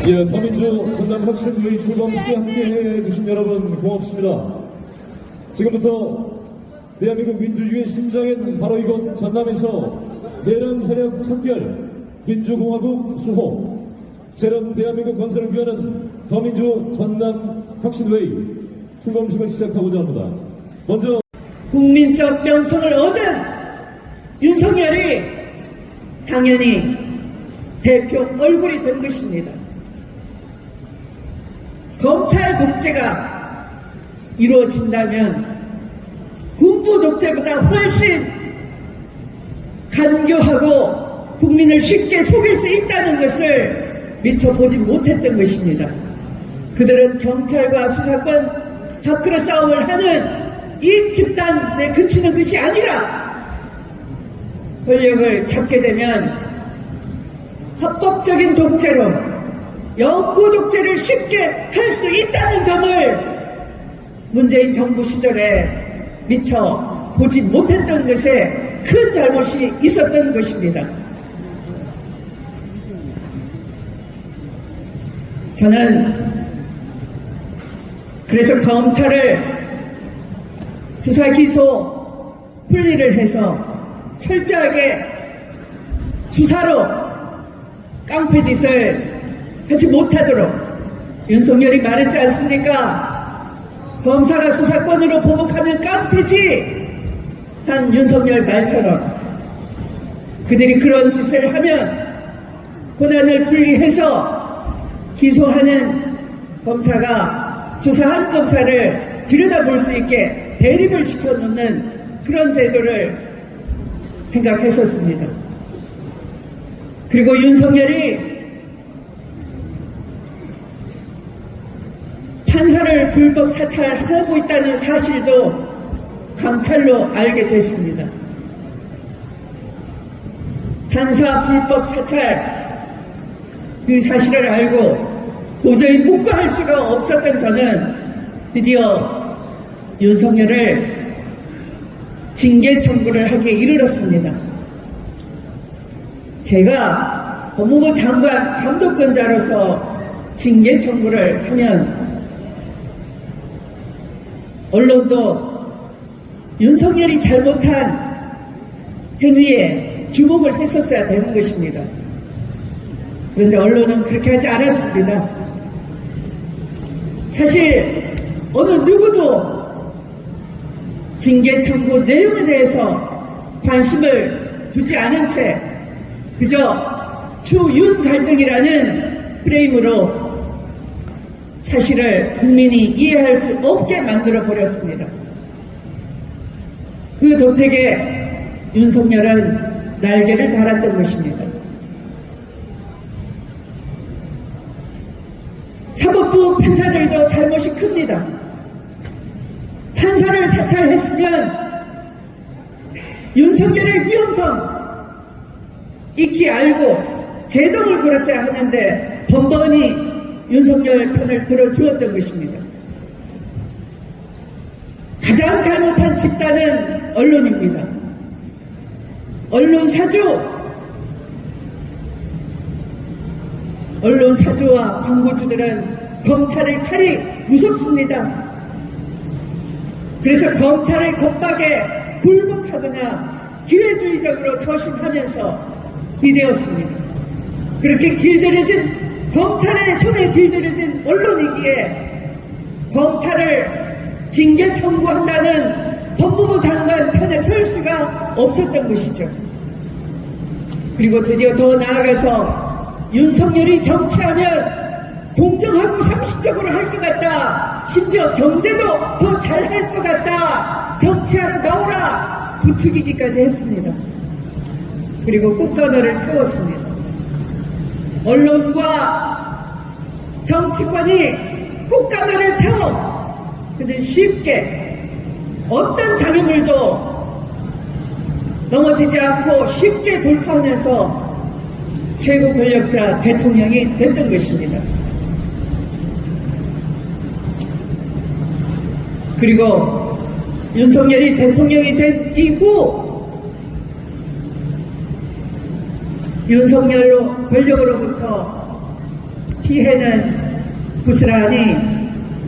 예, 더민주 전남 혁신회의 출범식에 함께해 주신 여러분 고맙습니다. 지금부터 대한민국 민주주의의 심장인 바로 이곳 전남에서 내란 세력 척결, 민주공화국 수호, 새로운 대한민국 건설을 위하는 더민주 전남 혁신회의 출범식을 시작하고자 합니다. 먼저 국민적 명성을 얻은 윤석열이 당연히 대표 얼굴이 된 것입니다. 검찰 독재가 이루어진다면 군부 독재보다 훨씬 간교하고 국민을 쉽게 속일 수 있다는 것을 미처 보지 못했던 것입니다. 그들은 경찰과 수사권 밖으로 싸움을 하는 이 집단에 그치는 것이 아니라 권력을 잡게 되면 합법적인 독재로 영구 독재를 쉽게 할 수 있다는 점을 문재인 정부 시절에 미처 보지 못했던 것에 큰 잘못이 있었던 것입니다. 저는 그래서 검찰을 수사 기소 분리를 해서 철저하게 수사로 깡패짓을 하지 못하도록 윤석열이 말했지 않습니까? 검사가 수사권으로 보복하면 깡패지 한 윤석열 말처럼 그들이 그런 짓을 하면 권한을 분리해서 기소하는 검사가 수사한 검사를 들여다볼 수 있게 대립을 시켜놓는 그런 제도를 생각했었습니다. 그리고 윤석열이 판사를 불법 사찰하고 있다는 사실도 감찰로 알게 됐습니다. 판사 불법 사찰 그 사실을 알고 도저히 묵과할 수가 없었던 저는 드디어 윤석열을 징계 청구를 하기에 이르렀습니다. 제가 법무부 장관 감독권자로서 징계 청구를 하면 언론도 윤석열이 잘못한 행위에 주목을 했었어야 되는 것입니다. 그런데 언론은 그렇게 하지 않았습니다. 사실 어느 누구도 징계 청구 내용에 대해서 관심을 두지 않은 채 그저 추윤 갈등이라는 프레임으로 사실을 국민이 이해할 수 없게 만들어 버렸습니다. 그 도택에 윤석열은 날개를 달았던 것입니다. 사법부 판사들도 잘못이 큽니다. 판사를 사찰했으면 윤석열의 위험성 익히 알고 제동을 걸었어야 하는데 번번이 윤석열 편을 들어주었던 것입니다. 가장 잘못한 집단은 언론입니다. 언론사주와 광고주들은 검찰의 칼이 무섭습니다. 그래서 검찰의 겁박에 굴복하거나 기회주의적으로 처신하면서 비대었습니다. 그렇게 검찰의 손에 길들여진 언론이기에 검찰을 징계 청구한다는 법무부 장관 편에 설 수가 없었던 것이죠. 그리고 드디어 더 나아가서 윤석열이 정치하면 공정하고 상식적으로 할 것 같다. 심지어 경제도 더 잘 할 것 같다. 정치하러 나오라. 부추기기까지 했습니다. 그리고 꽃가루를 태웠습니다. 언론과 정치권이 꽃가루를 태워 그는 쉽게 어떤 장애물도 넘어지지 않고 쉽게 돌파하면서 최고 권력자 대통령이 됐던 것입니다. 그리고 윤석열이 대통령이 된 이후 윤석열로 권력으로부터 피해는 부스란히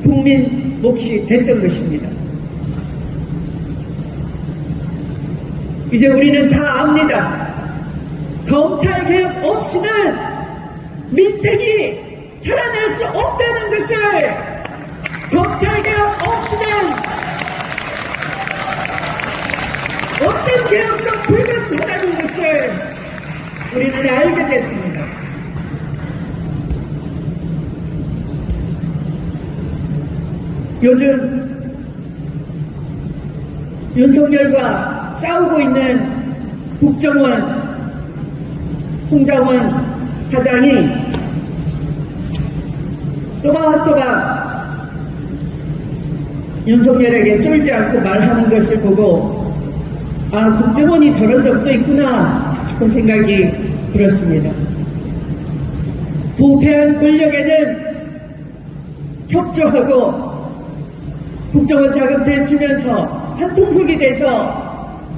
국민 몫이 됐던 것입니다. 이제 우리는 다 압니다. 검찰개혁 없이는 민생이 살아날 수 없다는 것을, 검찰개혁 없이는 어떤 개혁도 불가능하다는 것을 우리는 알게 됐습니다. 요즘 윤석열과 싸우고 있는 국정원 홍장원 사장이 또박또박 윤석열에게 쫄지 않고 말하는 것을 보고 아, 국정원이 저런 적도 있구나 싶은 생각이 들었습니다. 부패한 권력에는 협조하고 국정원 자금 대주면서 한통속이 돼서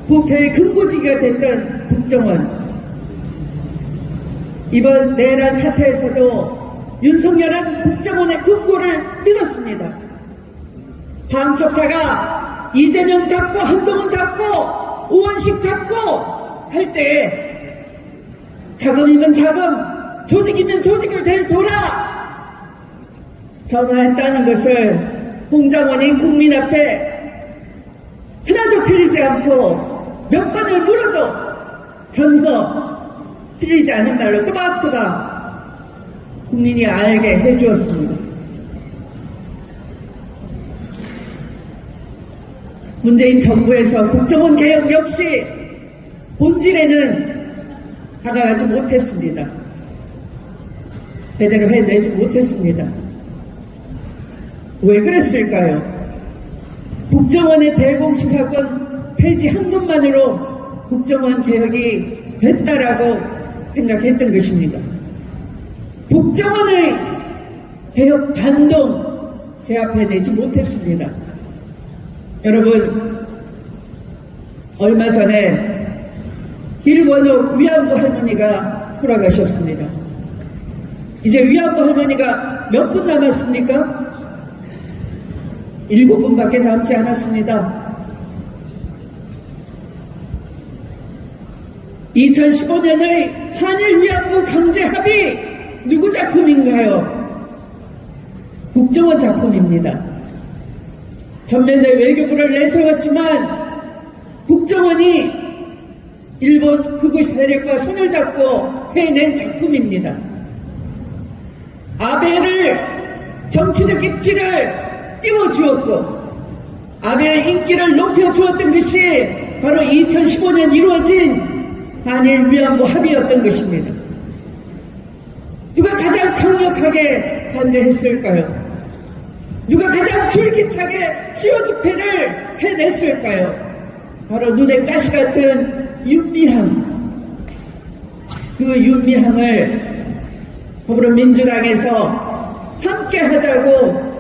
부패의 근거지가 됐던 국정원. 이번 내란 사태에서도 윤석열은 국정원의 근거를 믿었습니다. 방첩사가 이재명 잡고 한동훈 잡고 우원식 잡고 할 때 자금이면 자금, 조직이면 조직을 대줘라 전화했다는 것을 홍장원이 국민 앞에 하나도 틀리지 않고 몇 번을 물어도 전혀 틀리지 않은 말로 또박또박 국민이 알게 해주었습니다. 문재인 정부에서 국정원 개혁 역시 본질에는 다가가지 못했습니다. 제대로 해내지 못했습니다. 왜 그랬을까요? 국정원의 대공수사권 폐지 한 것만으로 국정원 개혁이 됐다라고 생각했던 것입니다. 국정원의 개혁 반동 제압해내지 못했습니다. 여러분, 얼마 전에 길원호 위안부 할머니가 돌아가셨습니다. 이제 위안부 할머니가 몇 분 남았습니까? 7분밖에 남지 않았습니다. 2015년의 한일 위안부 강제 합의 누구 작품인가요? 국정원 작품입니다. 전면에 외교부를 내세웠지만 국정원이 일본 극우 세력과 손을 잡고 해낸 작품입니다. 아베를 정치적 입지를 띄워주었고 아베의 인기를 높여주었던 것이 바로 2015년 이루어진 한일 위안부 합의였던 것입니다. 누가 가장 강력하게 반대했을까요? 누가 가장 줄기차게 시효 집회를 해냈을까요? 바로 눈에 가시 같은 윤미향. 그 윤미향을 더불어민주당에서 함께 하자고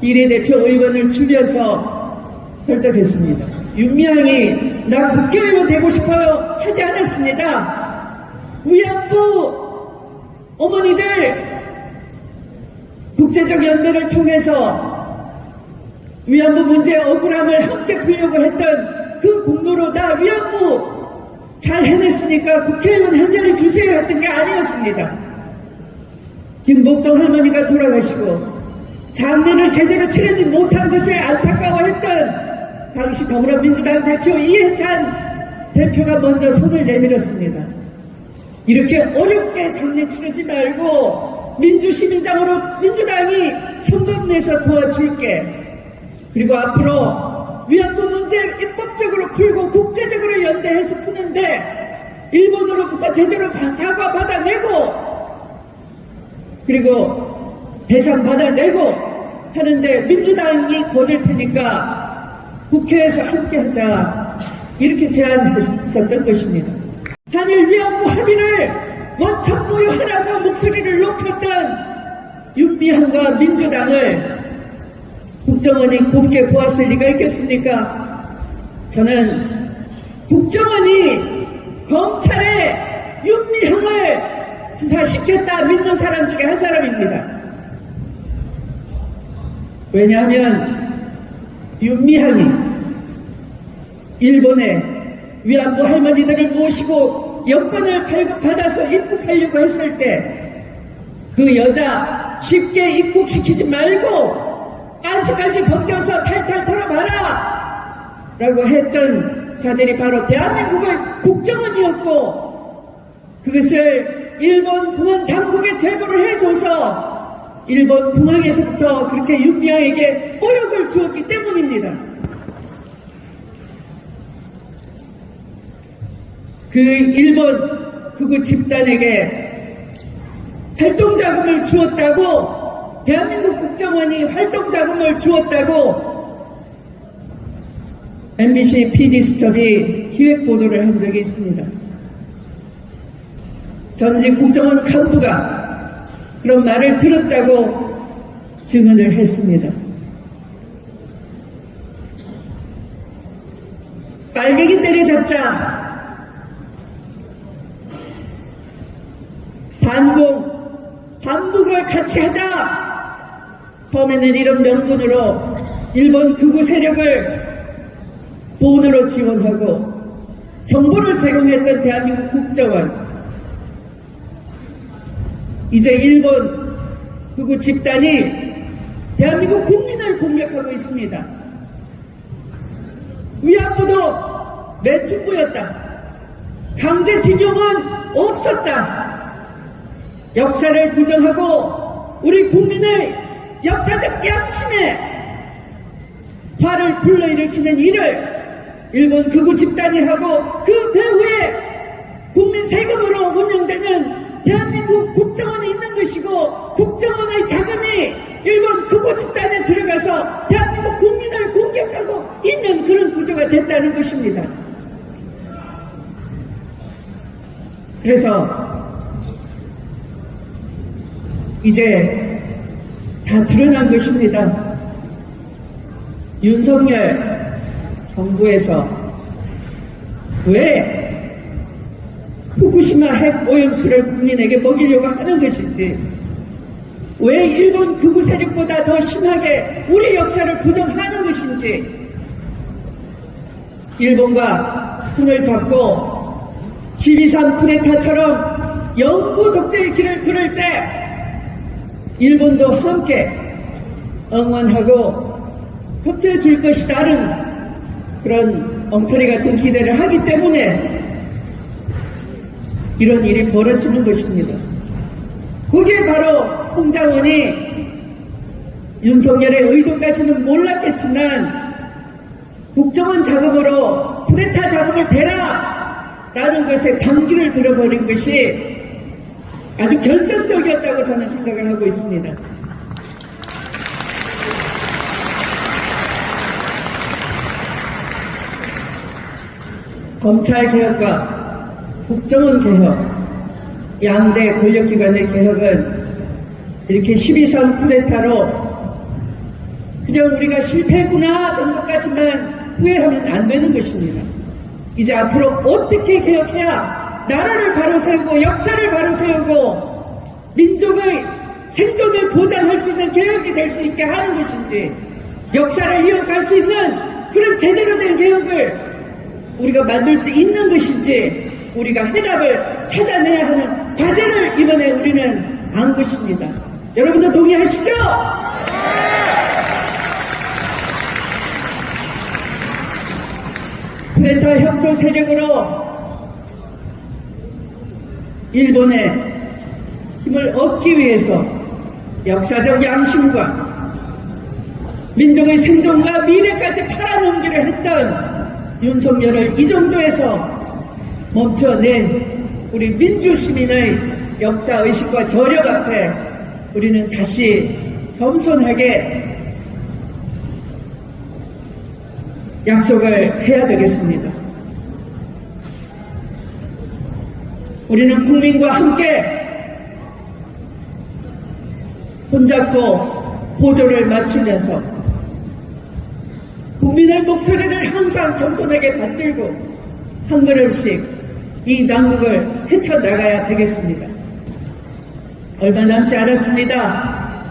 비례대표 의원을 줄여서 설득했습니다. 윤미향이 나 국회의원 되고 싶어요 하지 않았습니다. 위안부 어머니들 국제적 연대를 통해서 위안부 문제의 억울함을 함께 풀려고 했던 그 공로로 나 위안부 잘 해냈으니까 국회의원 한 자리 주세요 했던 게 아니었습니다. 김복동 할머니가 돌아가시고 장례를 제대로 치르지 못한 것을 안타까워했던 당시 더불어민주당 대표 이해찬 대표가 먼저 손을 내밀었습니다. 이렇게 어렵게 장례 치르지 말고 민주시민장으로 민주당이 성금 내서 도와줄게. 그리고 앞으로 위안부 문제 입법적으로 풀고 국제적으로 연대해서 푸는데 일본으로부터 제대로 사과 받아내고 그리고 배상 받아내고 하는데 민주당이 거둘 테니까 국회에서 함께하자 이렇게 제안했었던 것입니다. 한일 위안부 합의를 원천무효하라고 목소리를 높였던 윤미향과 민주당을 국정원이 곱게 보았을 리가 있겠습니까? 저는 국정원이 검찰에 윤미향을 수사시켰다 믿는 사람 중에 한 사람입니다. 왜냐하면 윤미향이 일본의 위안부 할머니들을 모시고 여권을 발급받아서 입국하려고 했을 때 그 여자 쉽게 입국시키지 말고 빤스까지 벗겨서 탈탈 털어봐라 라고 했던 자들이 바로 대한민국의 국정원이었고, 그것을 일본 공안 당국에 제보를 해줘서 일본 공항에서부터 그렇게 윤미향에게 모욕을 주었기 때문입니다. 그 일본 극우 집단에게 활동자금을 주었다고, 대한민국 국정원이 활동자금을 주었다고 MBC PD수첩이 기획보도를 한 적이 있습니다. 전직 국정원 간부가 그런 말을 들었다고 증언을 했습니다. 빨갱이 때려잡자, 반북을 같이 하자, 처음에는 이런 명분으로 일본 극우 세력을 돈으로 지원하고 정보를 제공했던 대한민국 국정원, 이제 일본 극우 집단이 대한민국 국민을 공격하고 있습니다. 위안부도 매춘부였다. 강제징용은 없었다. 역사를 부정하고 우리 국민의 역사적 양심에 화를 불러일으키는 일을 일본 극우 집단이 하고, 그 배후에 국민 세금으로 운영되는 대한민국 국정원이 있는 것이고, 국정원의 자금이 일본 극우 집단에 들어가서 대한민국 국민을 공격하고 있는 그런 구조가 됐다는 것입니다. 그래서 이제 다 드러난 것입니다. 윤석열 정부에서 왜 후쿠시마 핵 오염수를 국민에게 먹이려고 하는 것인지, 왜 일본 극우 세력보다 더 심하게 우리 역사를 부정하는 것인지, 일본과 손을 잡고 12.3 쿠데타처럼 영구 독재의 길을 걸을 때 일본도 함께 응원하고 협조해 줄 것이다는 그런 엉터리 같은 기대를 하기 때문에 이런 일이 벌어지는 것입니다. 그게 바로 홍장원이 윤석열의 의도까지는 몰랐겠지만 국정원 자금으로 쿠데타 자금을 대라 라는 것에 단기를 들어버린 것이 아주 결정적이었다고 저는 생각을 하고 있습니다. 검찰개혁과 국정원 개혁, 양대 권력기관의 개혁은 이렇게 12.3 쿠데타로 그냥 우리가 실패했구나 정도까지만 후회하면 안 되는 것입니다. 이제 앞으로 어떻게 개혁해야 나라를 바로 세우고 역사를 바로 세우고 민족의 생존을 보장할 수 있는 개혁이 될 수 있게 하는 것인지, 역사를 이어갈 수 있는 그런 제대로 된 개혁을 우리가 만들 수 있는 것인지, 우리가 해답을 찾아내야 하는 과제를 이번에 우리는 안 것입니다. 여러분도 동의하시죠? 쿠데타 협조 세력으로 일본의 힘을 얻기 위해서 역사적 양심과 민족의 생존과 미래까지 팔아넘기려 했던 윤석열을 이 정도에서 멈춰낸 우리 민주시민의 역사의식과 저력 앞에 우리는 다시 겸손하게 약속을 해야 되겠습니다. 우리는 국민과 함께 손잡고 보조를 맞추면서 국민의 목소리를 항상 겸손하게 받들고 한 걸음씩 이 난국을 헤쳐나가야 되겠습니다. 얼마 남지 않았습니다.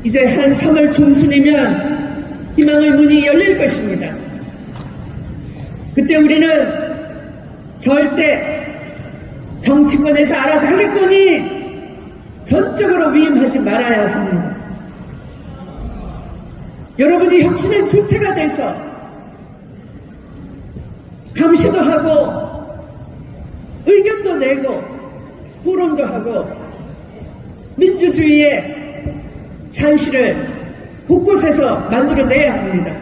이제 한 3월 중순이면 희망의 문이 열릴 것입니다. 그때 우리는 절대 정치권에서 알아서 하겠거니 전적으로 위임하지 말아야 합니다. 여러분이 혁신의 주체가 돼서 감시도 하고 의견도 내고 토론도 하고 민주주의의 산실을 곳곳에서 만들어내야 합니다.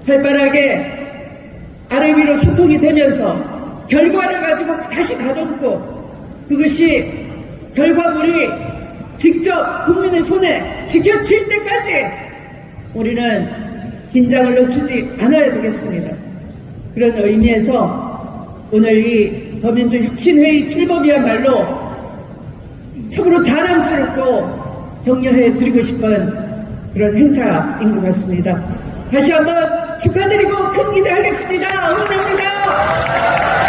활발하게 아래 위로 소통이 되면서 결과를 가지고 다시 다듬고 그것이 결과물이 직접 국민의 손에 지켜질 때까지 우리는 긴장을 늦추지 않아야 되겠습니다. 그런 의미에서 오늘 이 더민주혁신회의 출범이야말로 참으로 자랑스럽고 격려해 드리고 싶은 그런 행사인 것 같습니다. 다시 한번 축하드리고 큰 기대하겠습니다. 응원합니다.